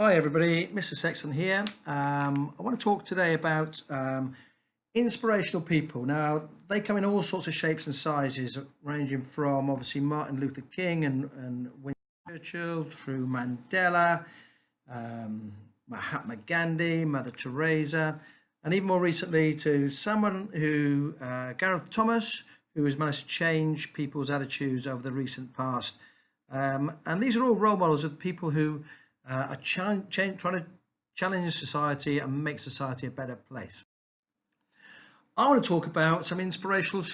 Hi everybody, Mr. Sexton here. I want to talk today about inspirational people. Now, they come in all sorts of shapes and sizes, ranging from obviously Martin Luther King and Winston Churchill through Mandela, Mahatma Gandhi, Mother Teresa, and even more recently to someone who, Gareth Thomas, who has managed to change people's attitudes over the recent past. And these are all role models of people who are trying to challenge society and make society a better place. I want to talk about some inspirational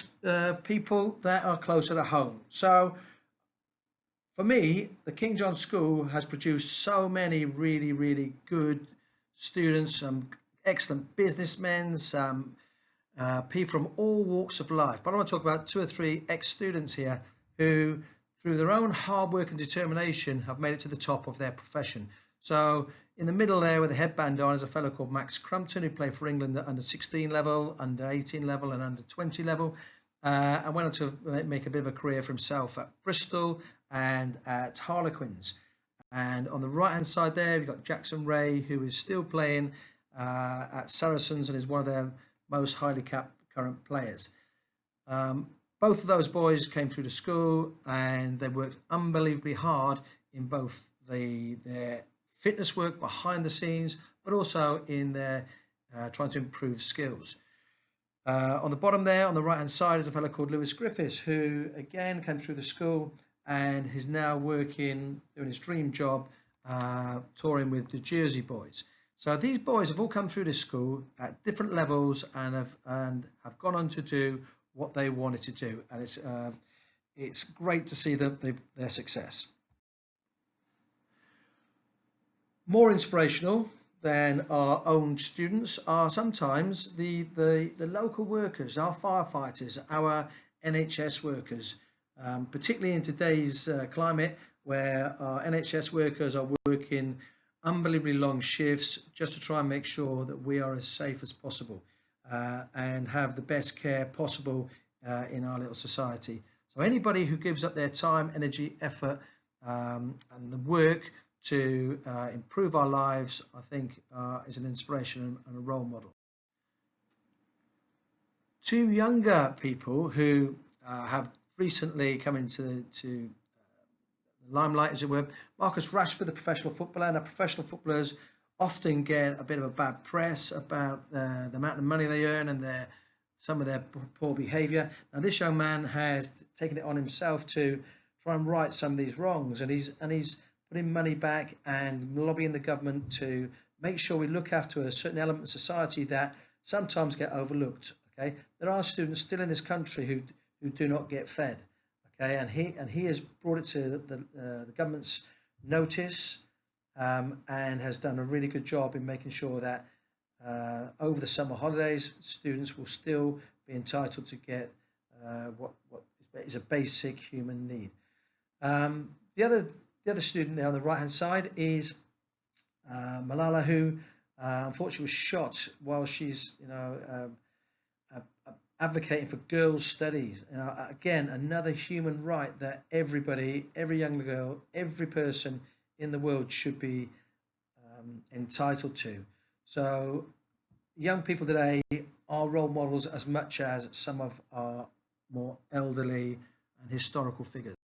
people that are closer to home. So for me, the King John School has produced so many really, really good students, some excellent businessmen, some people from all walks of life. But I want to talk about two or three ex-students here who, through their own hard work and determination, have made it to the top of their profession. So in the middle there with the headband on is a fellow called Max Crumpton, who played for England at under 16 level, under 18 level and under 20 level, and went on to make a bit of a career for himself at Bristol and at Harlequins. And on the right hand side there, you've got Jackson Ray, who is still playing at Saracens and is one of their most highly capped current players. Both of those boys came through the school and they worked unbelievably hard in both their fitness work behind the scenes, but also in their trying to improve skills. On the bottom there, on the right hand side, is a fellow called Lewis Griffiths, who again came through the school and is now doing his dream job, touring with the Jersey Boys. So these boys have all come through this school at different levels and have gone on to do what they wanted to do, and it's great to see their success. More inspirational than our own students are sometimes the local workers, our firefighters, our NHS workers, particularly in today's climate where our NHS workers are working unbelievably long shifts just to try and make sure that we are as safe as possible and have the best care possible in our little society. So anybody who gives up their time, energy, effort, and the work to improve our lives, I think is an inspiration and a role model. Two younger people who have recently come into the limelight, as it were. Marcus Rashford, the professional footballer. Now, professional footballers often get a bit of a bad press about the amount of money they earn and some of their poor behaviour. Now, this young man has taken it on himself to try and right some of these wrongs, and he's putting money back and lobbying the government to make sure we look after a certain element of society that sometimes get overlooked. Okay, there are students still in this country who do not get fed. Okay, and he has brought it to the government's notice and has done a really good job in making sure that over the summer holidays, students will still be entitled to get what is a basic human need. The other student there on the right hand side is Malala, who unfortunately was shot while she's advocating for girls' studies. Again, another human right that everybody, every young girl, every person in the world should be entitled to. So young people today are role models as much as some of our more elderly and historical figures.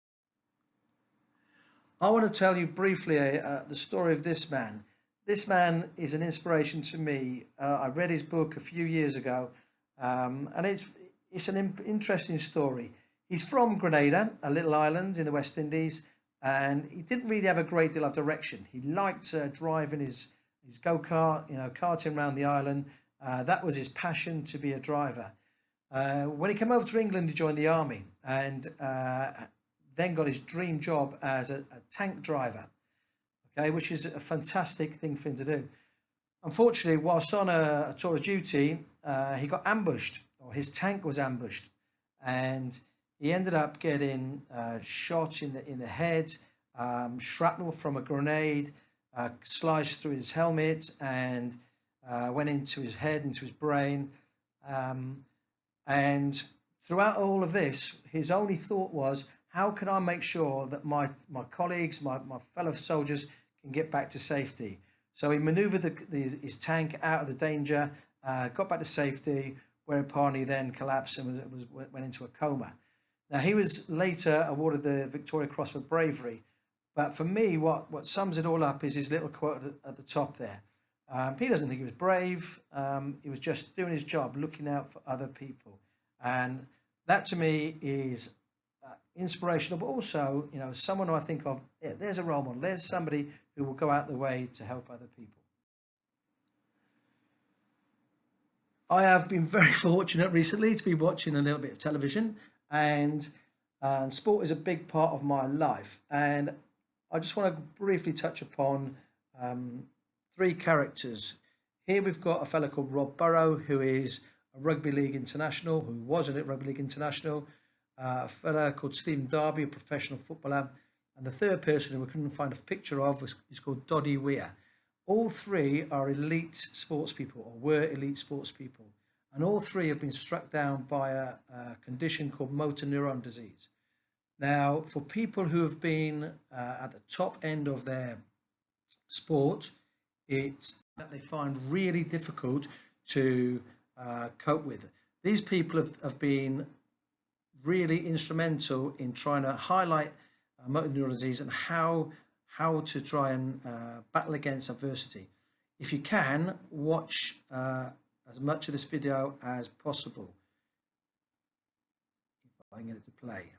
I want to tell you briefly the story of this man. This man is an inspiration to me. I read his book a few years ago, and it's an interesting story. He's from Grenada, a little island in the West Indies, and he didn't really have a great deal of direction. He liked driving his go-kart, karting around the island. That was his passion, to be a driver. When he came over to England, he joined the army and then got his dream job as a tank driver, okay, which is a fantastic thing for him to do. Unfortunately, whilst on a tour of duty, he got ambushed, or his tank was ambushed, and he ended up getting shot in the head, shrapnel from a grenade sliced through his helmet and went into his head, into his brain. And throughout all of this, his only thought was, how can I make sure that my colleagues, my fellow soldiers can get back to safety? So he manoeuvred his tank out of the danger, got back to safety, whereupon he then collapsed and went into a coma. Now, he was later awarded the Victoria Cross for bravery, but for me, what sums it all up is his little quote at the top there. He doesn't think he was brave. He was just doing his job, looking out for other people. And that to me is inspirational, but also, someone who I think of, yeah, there's a role model. There's somebody who will go out the way to help other people. I have been very fortunate recently to be watching a little bit of television, and sport is a big part of my life. And I just want to briefly touch upon three characters. Here we've got a fellow called Rob Burrow, who is a rugby league international, who was a rugby league international. A fellow called Stephen Darby, a professional footballer. And the third person who we couldn't find a picture of is called Doddy Weir. All three are elite sports people, or were elite sports people. And all three have been struck down by a condition called motor neuron disease. Now, for people who have been at the top end of their sport, it's that they find really difficult to cope with. These people have been really instrumental in trying to highlight motor neuron disease and how to try and battle against adversity. If you can, watch as much of this video as possible. If I can get it to play.